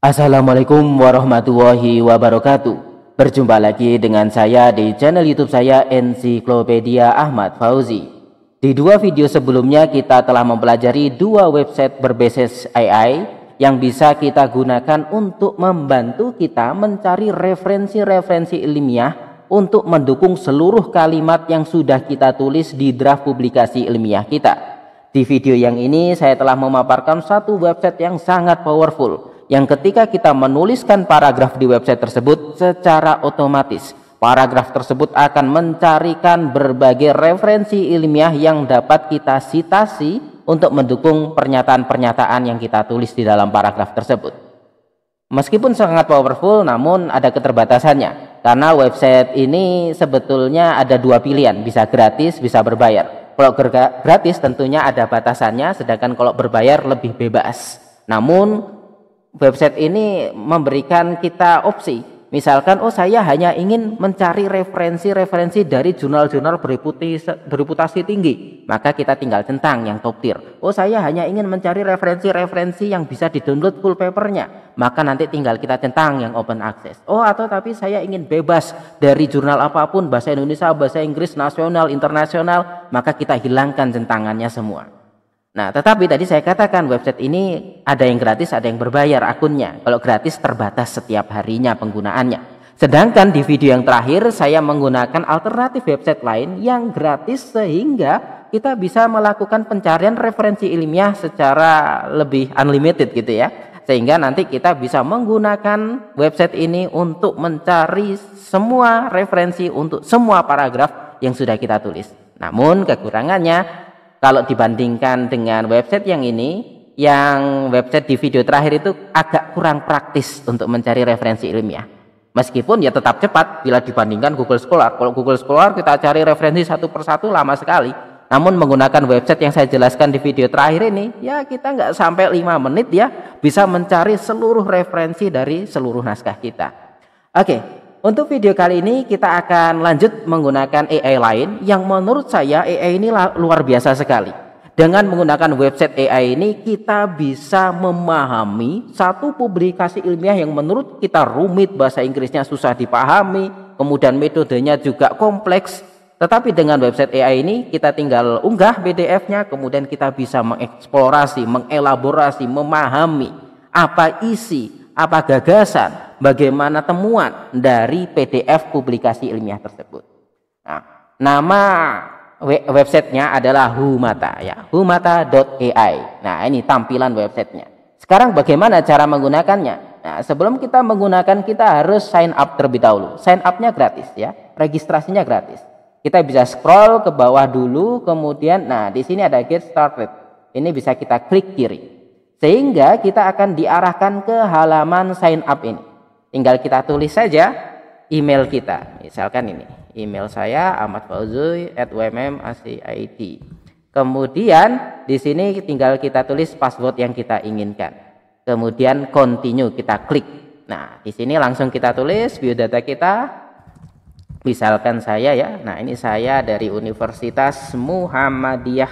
Assalamualaikum warahmatullahi wabarakatuh. Berjumpa lagi dengan saya di channel YouTube saya Ensiklopedia Ahmad Fauzi. Di dua video sebelumnya kita telah mempelajari dua website berbasis AI yang bisa kita gunakan untuk membantu kita mencari referensi-referensi ilmiah untuk mendukung seluruh kalimat yang sudah kita tulis di draft publikasi ilmiah kita. Di video yang ini saya telah memaparkan satu website yang sangat powerful, yang ketika kita menuliskan paragraf di website tersebut, secara otomatis paragraf tersebut akan mencarikan berbagai referensi ilmiah yang dapat kita citasi untuk mendukung pernyataan-pernyataan yang kita tulis di dalam paragraf tersebut. Meskipun sangat powerful, namun ada keterbatasannya, karena website ini sebetulnya ada dua pilihan, bisa gratis, bisa berbayar. Kalau gratis tentunya ada batasannya, sedangkan kalau berbayar lebih bebas. Namun website ini memberikan kita opsi, misalkan saya hanya ingin mencari referensi-referensi dari jurnal-jurnal bereputasi tinggi, maka kita tinggal centang yang top tier. Saya hanya ingin mencari referensi-referensi yang bisa di-download full papernya, maka nanti tinggal kita centang yang open access. Atau tapi saya ingin bebas dari jurnal apapun, bahasa Indonesia, bahasa Inggris, nasional, internasional, maka kita hilangkan centangannya semua. Nah, tetapi tadi saya katakan website ini ada yang gratis, ada yang berbayar akunnya. Kalau gratis terbatas setiap harinya penggunaannya. Sedangkan di video yang terakhir saya menggunakan alternatif website lain yang gratis, sehingga kita bisa melakukan pencarian referensi ilmiah secara lebih unlimited gitu ya. Sehingga nanti kita bisa menggunakan website ini untuk mencari semua referensi untuk semua paragraf yang sudah kita tulis. Namun kekurangannya, kalau dibandingkan dengan website yang ini, yang website di video terakhir itu agak kurang praktis untuk mencari referensi ilmiah. Meskipun ya tetap cepat bila dibandingkan Google Scholar. Kalau Google Scholar kita cari referensi satu persatu lama sekali. Namun menggunakan website yang saya jelaskan di video terakhir ini, ya kita nggak sampai 5 menit ya bisa mencari seluruh referensi dari seluruh naskah kita. Oke. Untuk video kali ini kita akan lanjut menggunakan AI lain yang menurut saya AI ini luar biasa sekali. Dengan menggunakan website AI ini kita bisa memahami satu publikasi ilmiah yang menurut kita rumit, bahasa Inggrisnya susah dipahami, kemudian metodenya juga kompleks. Tetapi dengan website AI ini kita tinggal unggah PDF-nya, kemudian kita bisa mengeksplorasi, mengelaborasi, memahami apa isi, apa gagasan, bagaimana temuan dari PDF publikasi ilmiah tersebut. Nah, nama websitenya adalah Humata ya, humata.ai. Nah, ini tampilan websitenya. Sekarang bagaimana cara menggunakannya? Nah, sebelum kita menggunakan kita harus sign up terlebih dahulu. Sign up-nya gratis ya, registrasinya gratis. Kita bisa scroll ke bawah dulu, kemudian di sini ada get started. Ini bisa kita klik kiri. Sehingga kita akan diarahkan ke halaman sign up ini. Tinggal kita tulis saja email kita. Misalkan ini, email saya ahmadfauzi@umm.ac.id. Kemudian di sini tinggal kita tulis password yang kita inginkan. Kemudian continue, kita klik. Nah, di sini langsung kita tulis biodata kita. Misalkan saya ya. Nah, ini saya dari Universitas Muhammadiyah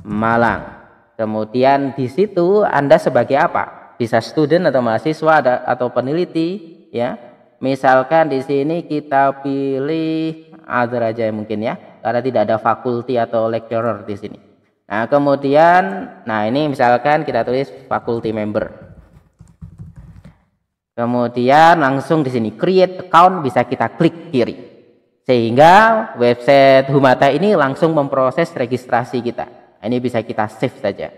Malang. Kemudian di situ Anda sebagai apa? Bisa student atau mahasiswa atau peneliti ya. Misalkan di sini kita pilih other aja mungkin ya, karena tidak ada fakulti atau lecturer di sini. Nah, kemudian ini misalkan kita tulis faculty member. Kemudian langsung di sini create account, bisa kita klik kiri. Sehingga website Humata ini langsung memproses registrasi kita. Ini bisa kita save saja.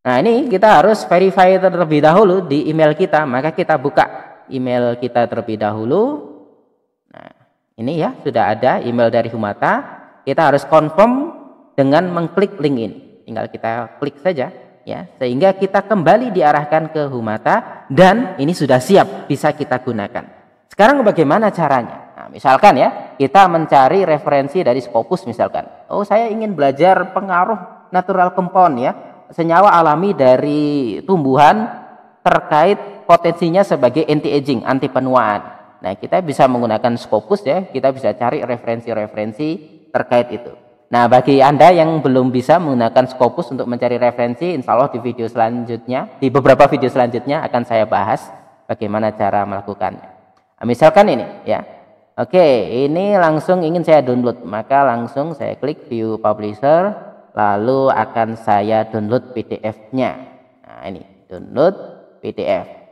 Nah, ini kita harus verify terlebih dahulu di email kita. Maka kita buka email kita terlebih dahulu. Nah, ini ya sudah ada email dari Humata. Kita harus confirm dengan mengklik link ini. Tinggal kita klik saja ya, sehingga kita kembali diarahkan ke Humata dan ini sudah siap bisa kita gunakan. Sekarang bagaimana caranya? Nah, misalkan ya, kita mencari referensi dari Scopus misalkan. Saya ingin belajar pengaruh natural compound ya, senyawa alami dari tumbuhan terkait potensinya sebagai anti-aging, anti penuaan. Nah, kita bisa menggunakan Scopus ya, kita bisa cari referensi-referensi terkait itu. Nah, bagi Anda yang belum bisa menggunakan Scopus untuk mencari referensi, insya Allah di video selanjutnya, di beberapa video selanjutnya akan saya bahas bagaimana cara melakukannya. Nah, misalkan ini ya. Oke, ini langsung ingin saya download, maka langsung saya klik view publisher, lalu akan saya download PDF-nya. Nah, ini download PDF.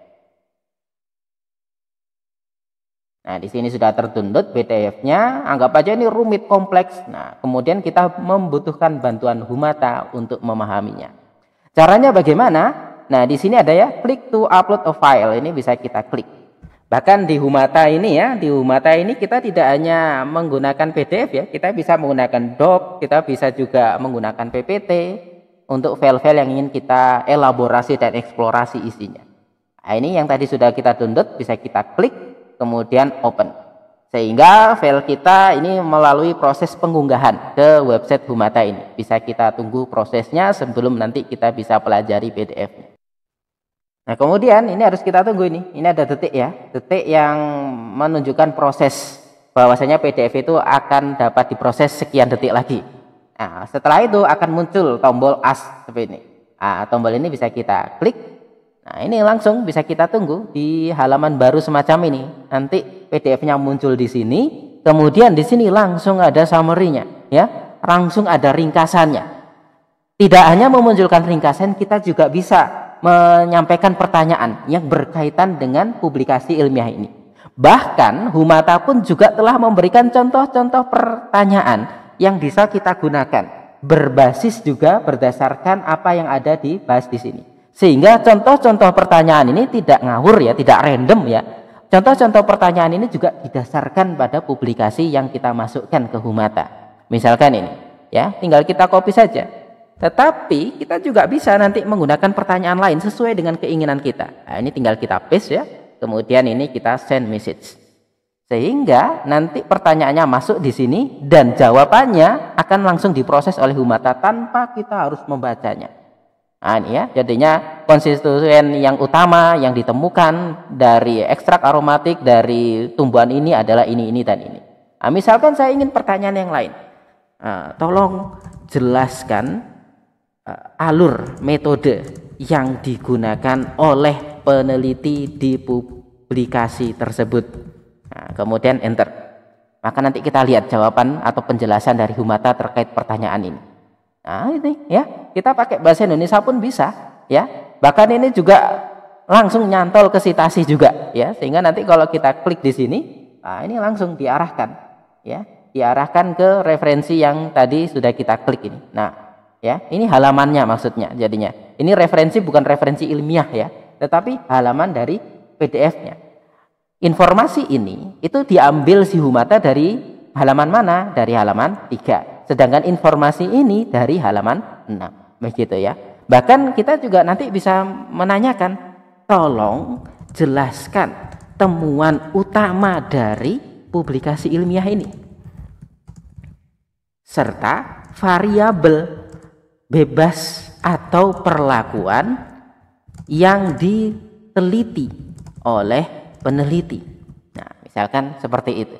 Nah, di sini sudah terdownload PDF-nya. Anggap aja ini rumit, kompleks. Nah, kemudian kita membutuhkan bantuan Humata untuk memahaminya. Caranya bagaimana? Nah, di sini ada ya, klik to upload a file. Ini bisa kita klik. Bahkan di Humata ini ya, di Humata ini kita tidak hanya menggunakan PDF ya, kita bisa menggunakan doc, kita bisa juga menggunakan PPT untuk file-file yang ingin kita elaborasi dan eksplorasi isinya. Nah, ini yang tadi sudah kita download, bisa kita klik, kemudian open, sehingga file kita ini melalui proses pengunggahan ke website Humata ini. Bisa kita tunggu prosesnya sebelum nanti kita bisa pelajari PDF-nya. Nah, kemudian ini harus kita tunggu ini ada detik ya, detik yang menunjukkan proses bahwasanya PDF itu akan dapat diproses sekian detik lagi. Nah, setelah itu akan muncul tombol as seperti ini. Nah, tombol ini bisa kita klik. Nah, ini langsung bisa kita tunggu di halaman baru semacam ini. Nanti PDF-nya muncul di sini, kemudian di sini langsung ada summary-nya, ya, langsung ada ringkasannya. Tidak hanya memunculkan ringkasan, kita juga bisa menyampaikan pertanyaan yang berkaitan dengan publikasi ilmiah ini. Bahkan Humata pun juga telah memberikan contoh-contoh pertanyaan yang bisa kita gunakan, berbasis juga berdasarkan apa yang ada dibahas di sini. Sehingga contoh-contoh pertanyaan ini tidak ngawur ya, tidak random ya. Contoh-contoh pertanyaan ini juga didasarkan pada publikasi yang kita masukkan ke Humata. Misalkan ini, ya, tinggal kita copy saja. Tetapi kita juga bisa nanti menggunakan pertanyaan lain sesuai dengan keinginan kita. Nah, ini tinggal kita paste ya. Kemudian ini kita send message. Sehingga nanti pertanyaannya masuk di sini dan jawabannya akan langsung diproses oleh Humata tanpa kita harus membacanya. Nah, ini ya, jadinya konstituen yang utama yang ditemukan dari ekstrak aromatik dari tumbuhan ini adalah ini, dan ini. Nah, misalkan saya ingin pertanyaan yang lain. Tolong jelaskan alur metode yang digunakan oleh peneliti di publikasi tersebut. Nah, kemudian enter. Maka nanti kita lihat jawaban atau penjelasan dari Humata terkait pertanyaan ini. Nah, ini ya, kita pakai bahasa Indonesia pun bisa ya. Bahkan ini juga langsung nyantol ke citasi juga ya, sehingga nanti kalau kita klik di sini, nah ini langsung diarahkan ya, diarahkan ke referensi yang tadi sudah kita klik ini. Nah, ya, ini halamannya maksudnya jadinya. Ini referensi bukan referensi ilmiah ya, tetapi halaman dari PDF-nya. Informasi ini itu diambil si Humata dari halaman mana? Dari halaman 3. Sedangkan informasi ini dari halaman 6. Begitu ya. Bahkan kita juga nanti bisa menanyakan, tolong jelaskan temuan utama dari publikasi ilmiah ini. Serta variabel bebas atau perlakuan yang diteliti oleh peneliti. Nah, misalkan seperti itu.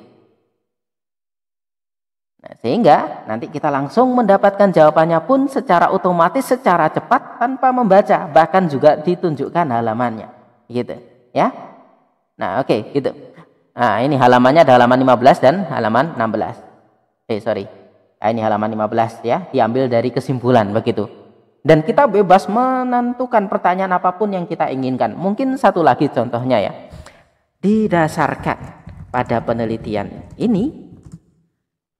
Nah, sehingga nanti kita langsung mendapatkan jawabannya pun secara otomatis, secara cepat tanpa membaca, bahkan juga ditunjukkan halamannya. Gitu, ya. Nah, oke, gitu. Nah, ini halamannya ada halaman 15 dan halaman 16. Nah, ini halaman 15 ya, diambil dari kesimpulan begitu. Dan kita bebas menentukan pertanyaan apapun yang kita inginkan. Mungkin satu lagi contohnya ya. Didasarkan pada penelitian ini,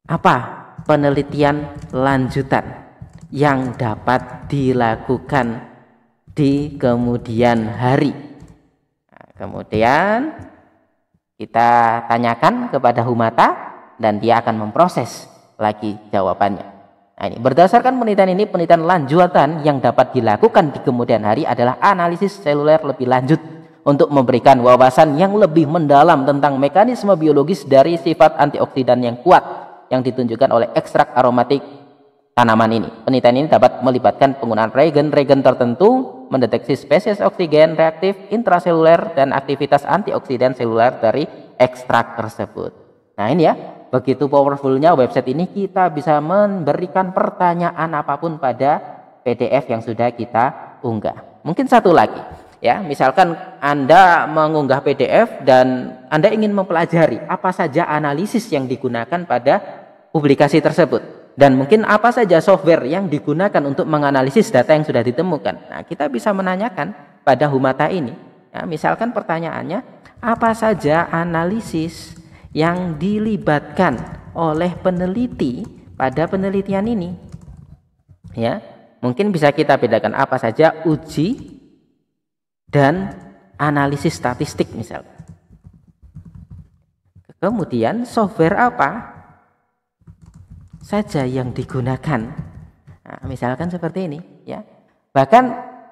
apa penelitian lanjutan yang dapat dilakukan di kemudian hari? Nah, kemudian kita tanyakan kepada Humata dan dia akan memproses lagi jawabannya. Nah, ini berdasarkan penelitian ini, penelitian lanjutan yang dapat dilakukan di kemudian hari adalah analisis seluler lebih lanjut untuk memberikan wawasan yang lebih mendalam tentang mekanisme biologis dari sifat antioksidan yang kuat yang ditunjukkan oleh ekstrak aromatik tanaman ini. Penelitian ini dapat melibatkan penggunaan reagen tertentu mendeteksi spesies oksigen reaktif intraseluler dan aktivitas antioksidan seluler dari ekstrak tersebut. Nah, ini ya, begitu powerfulnya website ini, kita bisa memberikan pertanyaan apapun pada PDF yang sudah kita unggah. Mungkin satu lagi, ya, misalkan Anda mengunggah PDF dan Anda ingin mempelajari apa saja analisis yang digunakan pada publikasi tersebut, dan mungkin apa saja software yang digunakan untuk menganalisis data yang sudah ditemukan. Nah, kita bisa menanyakan pada Humata ini, ya, misalkan pertanyaannya, apa saja analisis yang dilibatkan oleh peneliti pada penelitian ini, ya. Mungkin bisa kita bedakan apa saja uji dan analisis statistik misalnya. Kemudian software apa saja yang digunakan. Nah, misalkan seperti ini, ya. Bahkan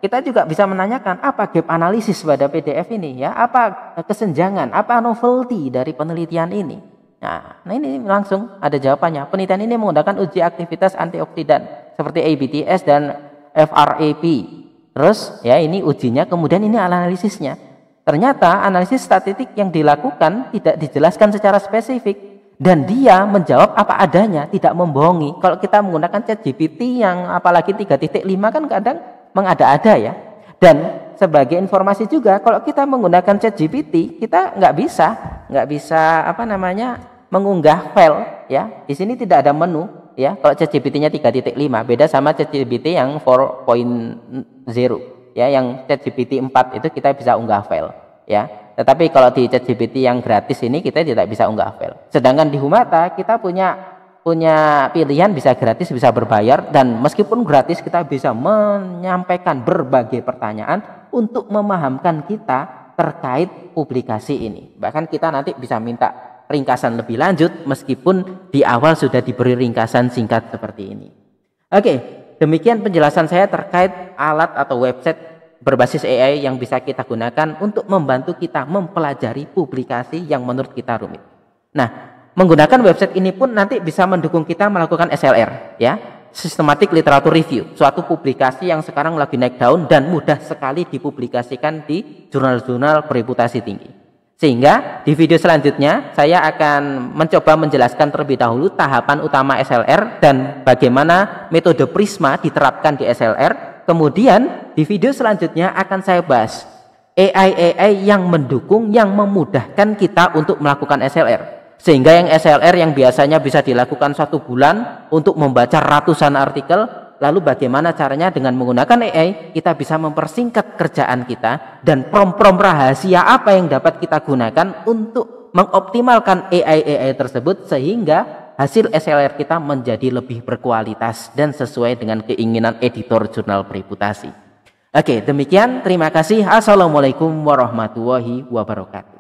kita juga bisa menanyakan apa gap analisis pada PDF ini, ya, apa kesenjangan, apa novelty dari penelitian ini. Nah, ini langsung ada jawabannya. Penelitian ini menggunakan uji aktivitas antioksidan seperti ABTS dan FRAP. Terus, ya, ini ujinya, kemudian ini analisisnya. Ternyata analisis statistik yang dilakukan tidak dijelaskan secara spesifik, dan dia menjawab apa adanya, tidak membohongi. Kalau kita menggunakan ChatGPT yang apalagi 3.5 kan kadang mengada-ada, ya. Dan sebagai informasi juga, kalau kita menggunakan ChatGPT, kita nggak bisa mengunggah file, ya. Di sini tidak ada menu, ya. Kalau ChatGPT-nya 3.5 beda sama ChatGPT yang 4.0, ya, yang ChatGPT 4 itu kita bisa unggah file, ya. Tetapi kalau di ChatGPT yang gratis ini kita tidak bisa unggah file. Sedangkan di Humata kita punya pilihan, bisa gratis, bisa berbayar, dan meskipun gratis kita bisa menyampaikan berbagai pertanyaan untuk memahamkan kita terkait publikasi ini. Bahkan kita nanti bisa minta ringkasan lebih lanjut meskipun di awal sudah diberi ringkasan singkat seperti ini. Oke, demikian penjelasan saya terkait alat atau website berbasis AI yang bisa kita gunakan untuk membantu kita mempelajari publikasi yang menurut kita rumit. Nah, menggunakan website ini pun nanti bisa mendukung kita melakukan SLR, ya, Systematic Literature Review, suatu publikasi yang sekarang lagi naik daun dan mudah sekali dipublikasikan di jurnal-jurnal bereputasi tinggi. Sehingga di video selanjutnya saya akan mencoba menjelaskan terlebih dahulu tahapan utama SLR dan bagaimana metode Prisma diterapkan di SLR. Kemudian di video selanjutnya akan saya bahas AI yang mendukung, yang memudahkan kita untuk melakukan SLR. Sehingga yang SLR yang biasanya bisa dilakukan 1 bulan untuk membaca ratusan artikel, lalu bagaimana caranya dengan menggunakan AI kita bisa mempersingkat kerjaan kita, dan prom-prom rahasia apa yang dapat kita gunakan untuk mengoptimalkan AI tersebut sehingga hasil SLR kita menjadi lebih berkualitas dan sesuai dengan keinginan editor jurnal bereputasi. Oke, demikian. Terima kasih. Assalamualaikum warahmatullahi wabarakatuh.